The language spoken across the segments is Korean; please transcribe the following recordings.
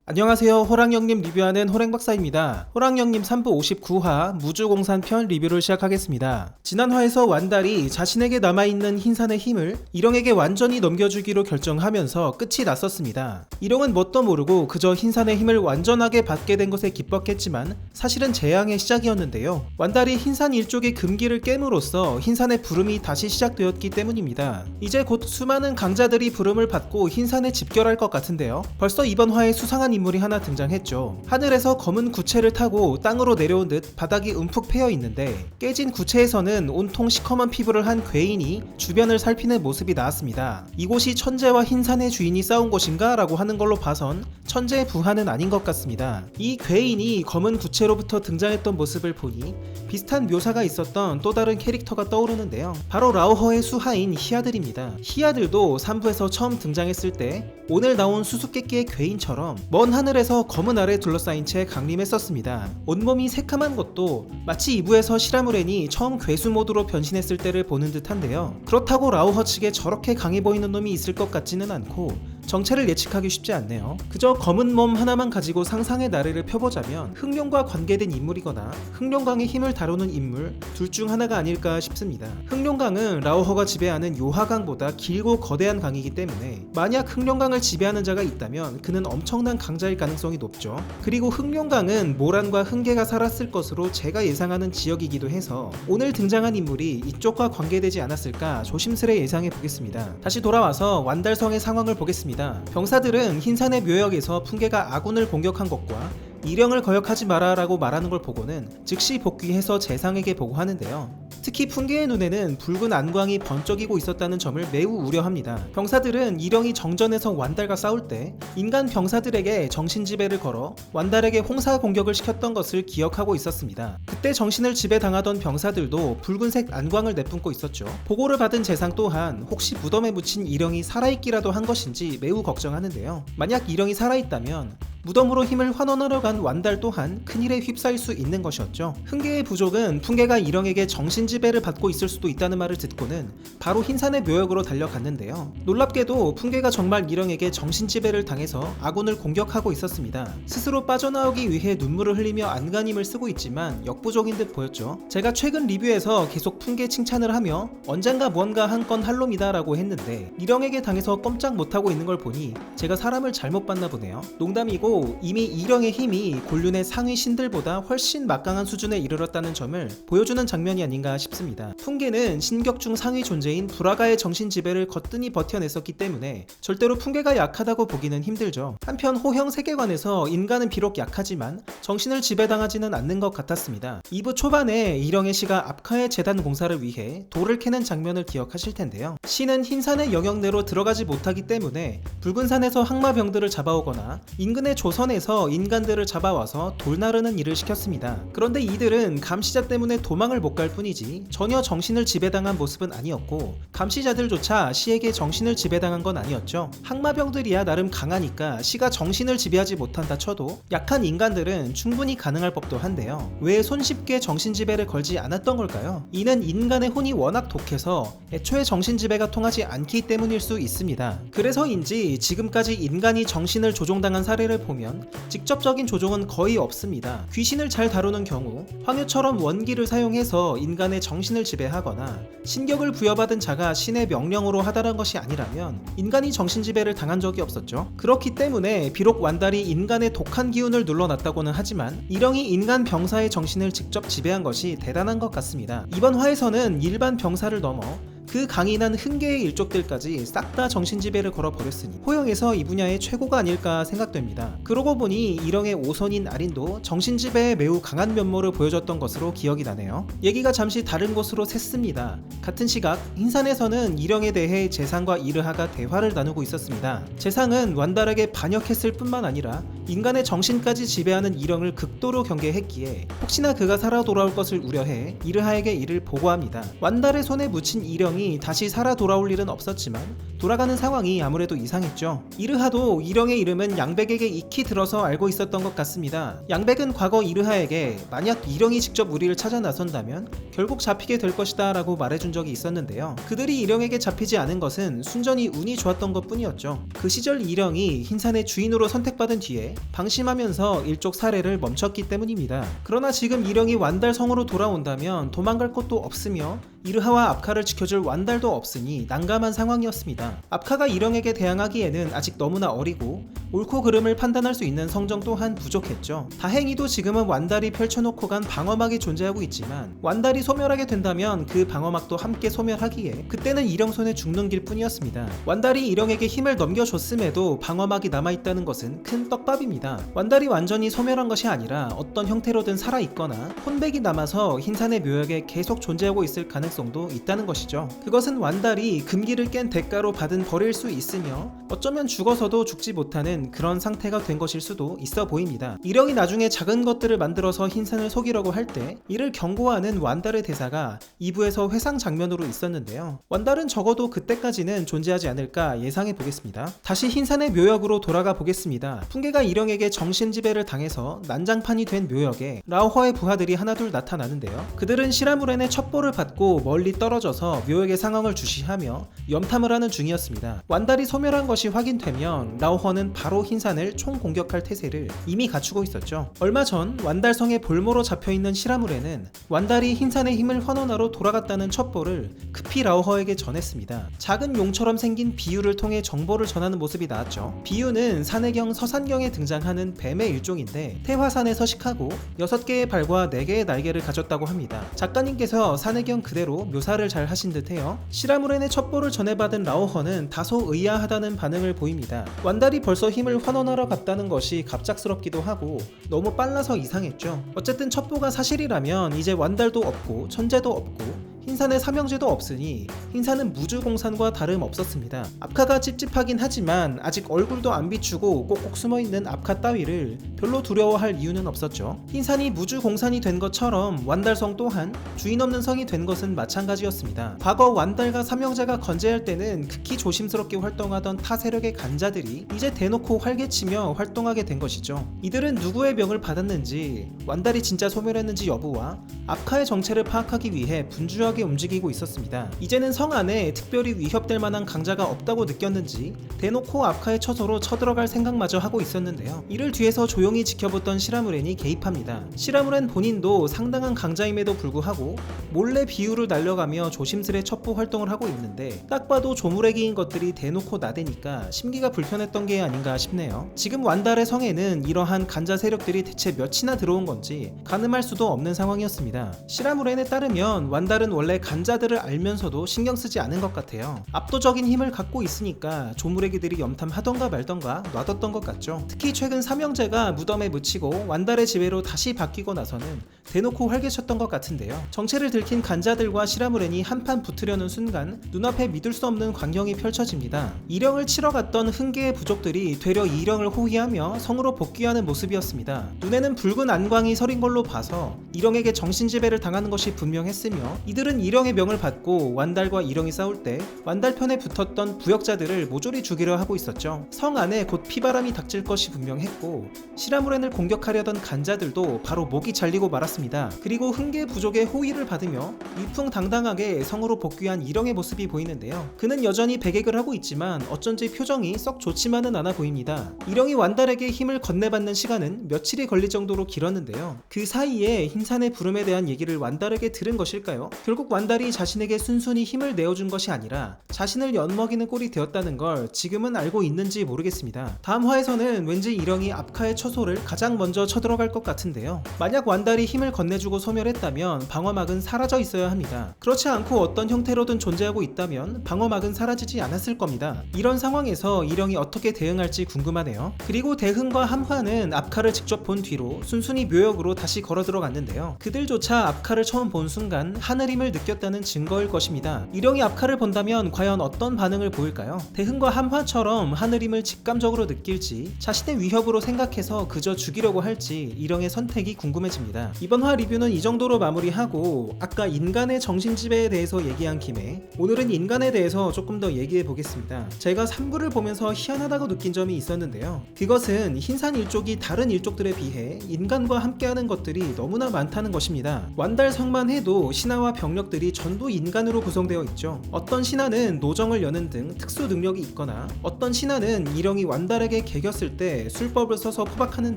안녕하세요. 호랑형님 리뷰하는 호랭박사입니다. 호랑형님 3부 59화 무주공산편 리뷰를 시작하겠습니다. 지난 화에서 완달이 자신에게 남아있는 흰산의 힘을 일영에게 완전히 넘겨주기로 결정하면서 끝이 났었습니다. 일영은 뭣도 모르고 그저 흰산의 힘을 완전하게 받게 된 것에 기뻤겠지만 사실은 재앙의 시작이었는데요. 완달이 흰산 일족의 금기를 깨므로써 흰산의 부름이 다시 시작되었기 때문입니다. 이제 곧 수많은 강자들이 부름을 받고 흰산에 집결할 것 같은데요. 벌써 이번 화에 수상한 인물이 하나 등장했죠. 하늘에서 검은 구체를 타고 땅으로 내려온 듯 바닥이 움푹 패여 있는데 깨진 구체에서는 온통 시커먼 피부를 한 괴인이 주변을 살피는 모습이 나왔습니다. 이곳이 천재와 흰산의 주인이 싸운 곳인가? 라고 하는 걸로 봐선 천재의 부하는 아닌 것 같습니다. 이 괴인이 검은 구체로부터 등장했던 모습을 보니 비슷한 묘사가 있었던 또 다른 캐릭터가 떠오르는데요. 바로 라오허의 수하인 히아들입니다. 히아들도 3부에서 처음 등장했을 때 오늘 나온 수수께끼의 괴인처럼 먼 하늘에서 검은 알에 둘러싸인 채 강림했었습니다. 온몸이 새카만 것도 마치 2부에서 시라무렌이 처음 괴수 모드로 변신했을 때를 보는 듯한데요. 그렇다고 라오허 측에 저렇게 강해 보이는 놈이 있을 것 같지는 않고 정체를 예측하기 쉽지 않네요. 그저 검은 몸 하나만 가지고 상상의 나래를 펴보자면 흑룡과 관계된 인물이거나 흑룡강의 힘을 다루는 인물 둘 중 하나가 아닐까 싶습니다. 흑룡강은 라오허가 지배하는 요하강보다 길고 거대한 강이기 때문에 만약 흑룡강을 지배하는 자가 있다면 그는 엄청난 강자일 가능성이 높죠. 그리고 흑룡강은 모란과 흥계가 살았을 것으로 제가 예상하는 지역이기도 해서 오늘 등장한 인물이 이쪽과 관계되지 않았을까 조심스레 예상해 보겠습니다. 다시 돌아와서 완달성의 상황을 보겠습니다. 병사들은 흰산의 묘역에서 풍계가 아군을 공격한 것과 일영을 거역하지 마라 라고 말하는 걸 보고는 즉시 복귀해서 재상에게 보고하는데요. 특히 풍계의 눈에는 붉은 안광이 번쩍이고 있었다는 점을 매우 우려합니다. 병사들은 일영이 정전에서 완달과 싸울 때 인간 병사들에게 정신지배를 걸어 완달에게 홍사 공격을 시켰던 것을 기억하고 있었습니다. 그때 정신을 지배당하던 병사들도 붉은색 안광을 내뿜고 있었죠. 보고를 받은 재상 또한 혹시 무덤에 묻힌 일영이 살아있기라도 한 것인지 매우 걱정하는데요. 만약 일영이 살아있다면 무덤으로 힘을 환원하러 간 완달 또한 큰일에 휩싸일 수 있는 것이었죠. 흥계의 부족은 풍계가 일영에게 정신지배를 받고 있을 수도 있다는 말을 듣고는 바로 흰산의 묘역으로 달려갔는데요. 놀랍게도 풍계가 정말 일영에게 정신지배를 당해서 아군을 공격하고 있었습니다. 스스로 빠져나오기 위해 눈물을 흘리며 안간힘을 쓰고 있지만 역부족인 듯 보였죠. 제가 최근 리뷰에서 계속 풍계 칭찬을 하며 언젠가 무언가 한 건 할 놈이다 라고 했는데 일영에게 당해서 꼼짝 못하고 있는 걸 보니 제가 사람을 잘못 봤나 보네요. 농담이고 이미 일영의 힘이 곤륜의 상위 신들보다 훨씬 막강한 수준에 이르렀다는 점을 보여주는 장면이 아닌가 싶습니다. 풍계는 신격중 상위 존재인 불화가의 정신지배를 거뜬히 버텨냈었기 때문에 절대로 풍계가 약하다고 보기는 힘들죠. 한편 호형 세계관에서 인간은 비록 약하지만 정신을 지배당하지는 않는 것 같았습니다. 2부 초반에 일영의 시가 압카의 재단 공사를 위해 돌을 캐는 장면을 기억하실 텐데요. 시는 흰산의 영역 내로 들어가지 못하기 때문에 붉은 산에서 항마병들을 잡아오거나 인근의 조선에서 인간들을 잡아와서 돌 나르는 일을 시켰습니다. 그런데 이들은 감시자 때문에 도망을 못 갈 뿐이지 전혀 정신을 지배당한 모습은 아니었고 감시자들조차 시에게 정신을 지배당한 건 아니었죠. 항마병들이야 나름 강하니까 시가 정신을 지배하지 못한다 쳐도 약한 인간들은 충분히 가능할 법도 한데요. 왜 손쉽게 정신지배를 걸지 않았던 걸까요? 이는 인간의 혼이 워낙 독해서 애초에 정신지배가 통하지 않기 때문일 수 있습니다. 그래서인지 지금까지 인간이 정신을 조종당한 사례를 보면 직접적인 조종은 거의 없습니다. 귀신을 잘 다루는 경우 황유처럼 원기를 사용해서 인간의 정신을 지배하거나 신격을 부여받은 자가 신의 명령으로 하다란 것이 아니라면 인간이 정신지배를 당한 적이 없었죠. 그렇기 때문에 비록 완달이 인간의 독한 기운을 눌러놨다고는 하지만 일영이 인간 병사의 정신을 직접 지배한 것이 대단한 것 같습니다. 이번 화에서는 일반 병사를 넘어 그 강인한 흥계의 일족들까지 싹 다 정신지배를 걸어버렸으니 호영에서 이 분야의 최고가 아닐까 생각됩니다. 그러고 보니 일영의 오손인 아린도 정신지배에 매우 강한 면모를 보여줬던 것으로 기억이 나네요. 얘기가 잠시 다른 곳으로 샜습니다. 같은 시각 흰산에서는 일영에 대해 재상과 이르하가 대화를 나누고 있었습니다. 재상은 완달에게 반역했을 뿐만 아니라 인간의 정신까지 지배하는 일영을 극도로 경계했기에 혹시나 그가 살아 돌아올 것을 우려해 이르하에게 이를 보고합니다. 완달의 손에 묻힌 일영이 다시 살아 돌아올 일은 없었지만 돌아가는 상황이 아무래도 이상했죠. 이르하도 일영의 이름은 양백에게 익히 들어서 알고 있었던 것 같습니다. 양백은 과거 이르하에게 만약 일영이 직접 우리를 찾아 나선다면 결국 잡히게 될 것이다 라고 말해준 적이 있었는데요. 그들이 일영에게 잡히지 않은 것은 순전히 운이 좋았던 것 뿐이었죠. 그 시절 일영이 흰산의 주인으로 선택받은 뒤에 때 방심하면서 일족 살해를 멈췄기 때문입니다. 그러나 지금 일영이 완달성으로 돌아온다면 도망갈 곳도 없으며 이르하와 압카를 지켜줄 완달도 없으니 난감한 상황이었습니다. 압카가 일영에게 대항하기에는 아직 너무나 어리고 옳고 그름을 판단할 수 있는 성정 또한 부족했죠. 다행히도 지금은 완달이 펼쳐놓고 간 방어막이 존재하고 있지만 완달이 소멸하게 된다면 그 방어막도 함께 소멸하기에 그때는 일영 손에 죽는 길뿐이었습니다. 완달이 일영에게 힘을 넘겨줬음에도 방어막이 남아있다는 것은 큰 떡밥입니다. 완달이 완전히 소멸한 것이 아니라 어떤 형태로든 살아있거나 혼백이 남아서 흰산의 묘역에 계속 존재하고 있을 가능성도 있다는 것이죠. 그것은 완달이 금기를 깬 대가로 받은 벌일 수 있으며 어쩌면 죽어서도 죽지 못하는 그런 상태가 된 것일 수도 있어 보입니다. 일영이 나중에 작은 것들을 만들어서 흰산을 속이려고 할 때 이를 경고하는 완달의 대사가 2부에서 회상 장면으로 있었는데요. 완달은 적어도 그때까지는 존재하지 않을까 예상해 보겠습니다. 다시 흰산의 묘역으로 돌아가 보겠습니다. 풍계가 일영에게 정신지배를 당해서 난장판이 된 묘역에 라오허의 부하들이 하나둘 나타나는데요. 그들은 시라무렌의 첩보를 받고 멀리 떨어져서 묘역의 상황을 주시하며 염탐을 하는 중이었습니다. 완달이 소멸한 것이 확인되면 라오허는 바로 흰산을 총공격할 태세를 이미 갖추고 있었죠. 얼마 전 완달성의 볼모로 잡혀있는 시라무렌은 완달이 흰산의 힘을 환원하러 돌아갔다는 첩보를 급히 라오허에게 전했습니다. 작은 용처럼 생긴 비유를 통해 정보를 전하는 모습이 나왔죠. 비유는 산해경 서산경에 등장하는 뱀의 일종인데 태화산에 서식하고 6개의 발과 4개의 날개를 가졌다고 합니다. 작가님께서 산해경 그대로 묘사를 잘 하신 듯해요. 시라무렌의 첩보를 전해받은 라오허는 다소 의아하다는 반응을 보입니다. 완달이 벌써 힘을 환원하러 갔다는 것이 갑작스럽기도 하고 너무 빨라서 이상했죠. 어쨌든 첩보가 사실이라면 이제 완달도 없고 천재도 없고 흰산의 삼형제도 없으니 흰산은 무주공산과 다름없었습니다. 압카가 찝찝하긴 하지만 아직 얼굴도 안 비추고 꼭꼭 숨어있는 압카 따위를 별로 두려워할 이유는 없었죠. 흰산이 무주공산이 된 것처럼 완달성 또한 주인 없는 성이 된 것은 마찬가지였습니다. 과거 완달과 삼형제가 건재할 때는 극히 조심스럽게 활동하던 타 세력의 간자들이 이제 대놓고 활개치며 활동하게 된 것이죠. 이들은 누구의 명을 받았는지 완달이 진짜 소멸했는지 여부와 압카의 정체를 파악하기 위해 분주하게 움직이고 있었습니다. 이제는 성 안에 특별히 위협될 만한 강자가 없다고 느꼈는지 대놓고 압카의 처소로 쳐들어갈 생각마저 하고 있었는데요. 이를 뒤에서 조용히 지켜보던 시라무렌이 개입합니다. 시라무렌 본인도 상당한 강자임에도 불구하고 몰래 비유를 날려가며 조심스레 첩보 활동을 하고 있는데 딱 봐도 조무래기인 것들이 대놓고 나대니까 심기가 불편했던 게 아닌가 싶네요. 지금 완달의 성에는 이러한 간자 세력들이 대체 몇이나 들어온 건지 가늠할 수도 없는 상황이었습니다. 시라무렌에 따르면 완달은 원래 간자들을 알면서도 신경 쓰지 않은 것 같아요. 압도적인 힘을 갖고 있으니까 조무래기들이 염탐하던가 말던가 놔뒀던 것 같죠. 특히 최근 삼형제가 무덤에 묻히고 완달의 지배로 다시 바뀌고 나서는 대놓고 활개쳤던 것 같은데요. 정체를 들킨 간자들과 시라무렌이 한판 붙으려는 순간 눈앞에 믿을 수 없는 광경이 펼쳐집니다. 일영을 치러 갔던 흥계의 부족들이 되려 일영을 호위하며 성으로 복귀하는 모습이었습니다. 눈에는 붉은 안광이 서린 걸로 봐서 일영에게 정신지배를 당하는 것이 분명했으며 이들은 일영의 명을 받고 완달과 일영이 싸울 때 완달 편에 붙었던 부역자들을 모조리 죽이려 하고 있었죠. 성 안에 곧 피바람이 닥칠 것이 분명했고 시라무렌을 공격하려던 간자들도 바로 목이 잘리고 말았습니다. 그리고 흥계 부족의 호위를 받으며 위풍당당하게 성으로 복귀한 일영의 모습이 보이는데요. 그는 여전히 배객을 하고 있지만 어쩐지 표정이 썩 좋지만은 않아 보입니다. 일영이 완달에게 힘을 건네받는 시간은 며칠이 걸릴 정도로 길었는데요. 그 사이에 흰산의 부름에 대한 얘기를 완달에게 들은 것일까요? 결국 완달이 자신에게 순순히 힘을 내어준 것이 아니라 자신을 엿먹이는 꼴이 되었다는 걸 지금은 알고 있는지 모르겠습니다. 다음 화에서는 왠지 일영이 압카의 처소를 가장 먼저 쳐들어갈 것 같은데요. 만약 완달이 힘을 건네주고 소멸했다면 방어막은 사라져 있어야 합니다. 그렇지 않고 어떤 형태로든 존재하고 있다면 방어막은 사라지지 않았을 겁니다. 이런 상황에서 일영이 어떻게 대응할지 궁금하네요. 그리고 대흥과 함화는 압카를 직접 본 뒤로 순순히 묘역으로 다시 걸어 들어갔는데요. 그들조차 압카를 처음 본 순간 하늘임을 느꼈다는 증거일 것입니다. 일영이 압카를 본다면 과연 어떤 반응을 보일까요? 대흥과 함화처럼 하늘임을 직감적으로 느낄지 자신의 위협으로 생각해서 그저 죽이려고 할지 일영의 선택이 궁금해집니다. 이번 화 리뷰는 이 정도로 마무리하고 아까 인간의 정신지배에 대해서 얘기한 김에 오늘은 인간에 대해서 조금 더 얘기해 보겠습니다. 제가 3부를 보면서 희한하다고 느낀 점이 있었는데요. 그것은 흰산 일족이 다른 일족들에 비해 인간과 함께하는 것들이 너무나 많다는 것입니다. 완달성만 해도 신하와 병력 능력들이 전부 인간으로 구성되어 있죠. 어떤 신하는 노정을 여는 등 특수 능력이 있거나 어떤 신하는 일영이 완달에게 개겼을 때 술법을 써서 포박하는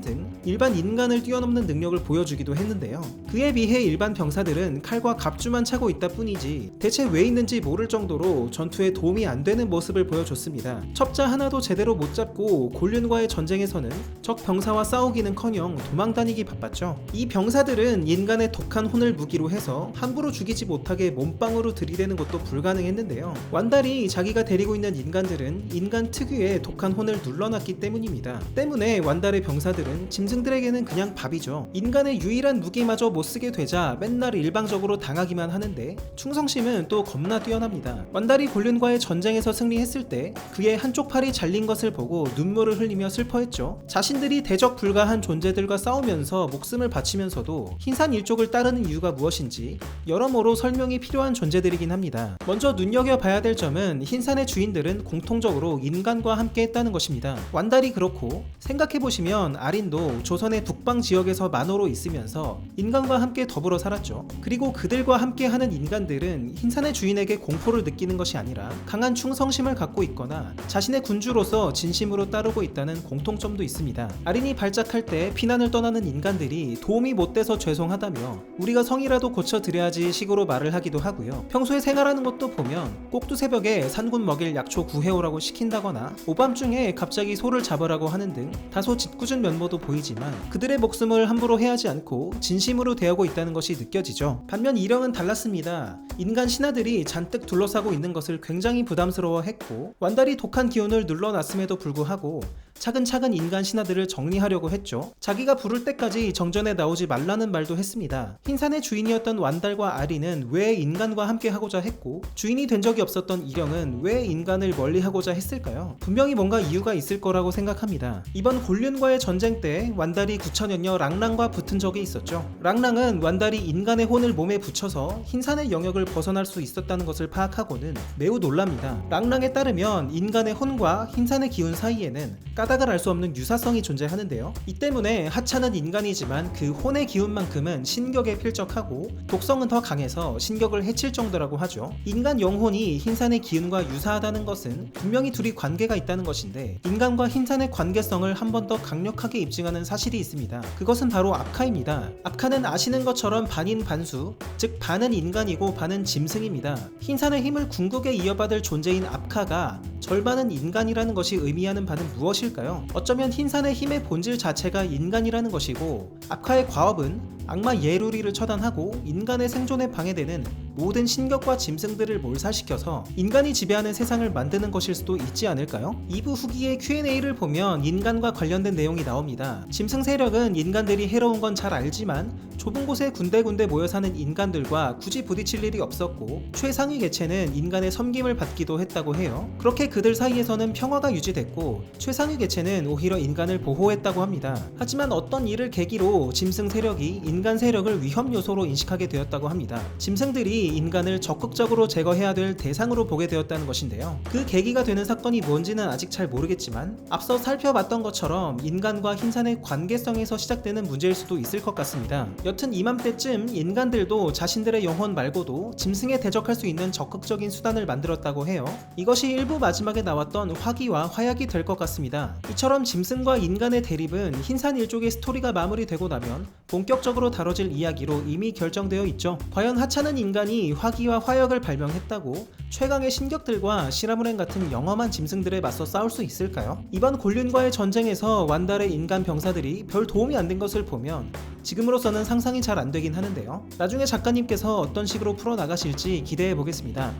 등 일반 인간을 뛰어넘는 능력을 보여주기도 했는데요. 그에 비해 일반 병사들은 칼과 갑주만 차고 있다 뿐이지 대체 왜 있는지 모를 정도로 전투에 도움이 안 되는 모습을 보여줬습니다. 첩자 하나도 제대로 못 잡고 곤륜과의 전쟁에서는 적 병사와 싸우기는커녕 도망다니기 바빴죠. 이 병사들은 인간의 독한 혼을 무기로 해서 함부로 죽이지 못하게 몸빵으로 들이대는 것도 불가능했는데요. 완달이 자기가 데리고 있는 인간들은 인간 특유의 독한 혼을 눌러놨기 때문입니다. 때문에 완달의 병사들은 짐승들에게는 그냥 밥이죠. 인간의 유일한 무기마저 못쓰게 되자 맨날 일방적으로 당하기만 하는데 충성심은 또 겁나 뛰어납니다. 완달이 곤륜과의 전쟁에서 승리했을 때 그의 한쪽 팔이 잘린 것을 보고 눈물을 흘리며 슬퍼했죠. 자신들이 대적 불가한 존재들과 싸우면서 목숨을 바치면서도 흰산 일족을 따르는 이유가 무엇인지 여러모로 설명이 필요한 존재들이긴 합니다. 먼저 눈여겨봐야 될 점은 흰산의 주인들은 공통적으로 인간과 함께 했다는 것입니다. 완달이 그렇고 생각해보시면 아린도 조선의 북방 지역에서 만호로 있으면서 인간과 함께 더불어 살았죠. 그리고 그들과 함께하는 인간들은 흰산의 주인에게 공포를 느끼는 것이 아니라 강한 충성심을 갖고 있거나 자신의 군주로서 진심으로 따르고 있다는 공통점도 있습니다. 아린이 발작할 때 피난을 떠나는 인간들이 도움이 못 돼서 죄송하다며 우리가 성이라도 고쳐드려야지 식으로 말을 하기도 하고요. 평소에 생활하는 것도 보면 꼭두새벽에 산군 먹일 약초 구해오라고 시킨다거나 오밤중에 갑자기 소를 잡으라고 하는 등 다소 짓궂은 면모도 보이지만 그들의 목숨을 함부로 해하지 않고 진심으로 대하고 있다는 것이 느껴지죠. 반면 일영은 달랐습니다. 인간 신하들이 잔뜩 둘러싸고 있는 것을 굉장히 부담스러워했고 완달이 독한 기운을 눌러놨음에도 불구하고 차근차근 인간 신하들을 정리하려고 했죠. 자기가 부를 때까지 정전에 나오지 말라는 말도 했습니다. 흰산의 주인이었던 완달과 아리는 왜 인간과 함께 하고자 했고 주인이 된 적이 없었던 일영은 왜 인간을 멀리하고자 했을까요? 분명히 뭔가 이유가 있을 거라고 생각합니다. 이번 곤륜과의 전쟁 때 완달이 구천연녀 랑랑과 붙은 적이 있었죠. 랑랑은 완달이 인간의 혼을 몸에 붙여서 흰산의 영역을 벗어날 수 있었다는 것을 파악하고는 매우 놀랍니다. 랑랑에 따르면 인간의 혼과 흰산의 기운 사이에는 까닭을 알 수 없는 유사성이 존재하는데요. 이 때문에 하찮은 인간이지만 그 혼의 기운만큼은 신격에 필적하고 독성은 더 강해서 신격을 해칠 정도라고 하죠. 인간 영혼이 흰산의 기운과 유사하다는 것은 분명히 둘이 관계가 있다는 것인데 인간과 흰산의 관계성을 한 번 더 강력하게 입증하는 사실이 있습니다. 그것은 바로 압카입니다. 압카는 아시는 것처럼 반인 반수, 즉 반은 인간이고 반은 짐승입니다. 흰산의 힘을 궁극에 이어받을 존재인 압카가 절반은 인간이라는 것이 의미하는 바는 무엇일까요? 어쩌면 흰산의 힘의 본질 자체가 인간이라는 것이고 압카의 과업은 악마 예루리를 처단하고 인간의 생존에 방해되는 모든 신격과 짐승들을 몰살시켜서 인간이 지배하는 세상을 만드는 것일 수도 있지 않을까요? 2부 후기의 Q&A를 보면 인간과 관련된 내용이 나옵니다. 짐승 세력은 인간들이 해로운 건 잘 알지만 좁은 곳에 군데군데 모여 사는 인간들과 굳이 부딪힐 일이 없었고 최상위 개체는 인간의 섬김을 받기도 했다고 해요. 그렇게 그들 사이에서는 평화가 유지됐고 최상위 개체는 오히려 인간을 보호했다고 합니다. 하지만 어떤 일을 계기로 짐승 세력이 인간 세력을 위험 요소로 인식하게 되었다고 합니다. 짐승들이 인간을 적극적으로 제거해야 될 대상으로 보게 되었다는 것인데요. 그 계기가 되는 사건이 뭔지는 아직 잘 모르겠지만 앞서 살펴봤던 것처럼 인간과 흰산의 관계성에서 시작되는 문제일 수도 있을 것 같습니다. 여튼 이맘때쯤 인간들도 자신들의 영혼 말고도 짐승에 대적할 수 있는 적극적인 수단을 만들었다고 해요. 이것이 일부 마지막에 나왔던 화기와 화약이 될 것 같습니다. 이처럼 짐승과 인간의 대립은 흰산 일족의 스토리가 마무리되고 나면 본격적으로 다뤄질 이야기로 이미 결정되어 있죠. 과연 하찮은 인간이 화기와 화약을 발명했다고 최강의 신격들과 시라무렌 같은 영험한 짐승들에 맞서 싸울 수 있을까요? 이번 곤륜과의 전쟁에서 완달의 인간 병사들이 별 도움이 안 된 것을 보면 지금으로서는 상상이 잘 안 되긴 하는데요. 나중에 작가님께서 어떤 식으로 풀어나가실지 기대해 보겠습니다.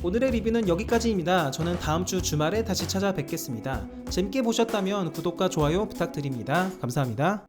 오늘의 리뷰는 여기까지입니다. 저는 다음 주 주말에 다시 찾아뵙겠습니다. 재밌게 보셨다면 구독과 좋아요 부탁드립니다. 감사합니다.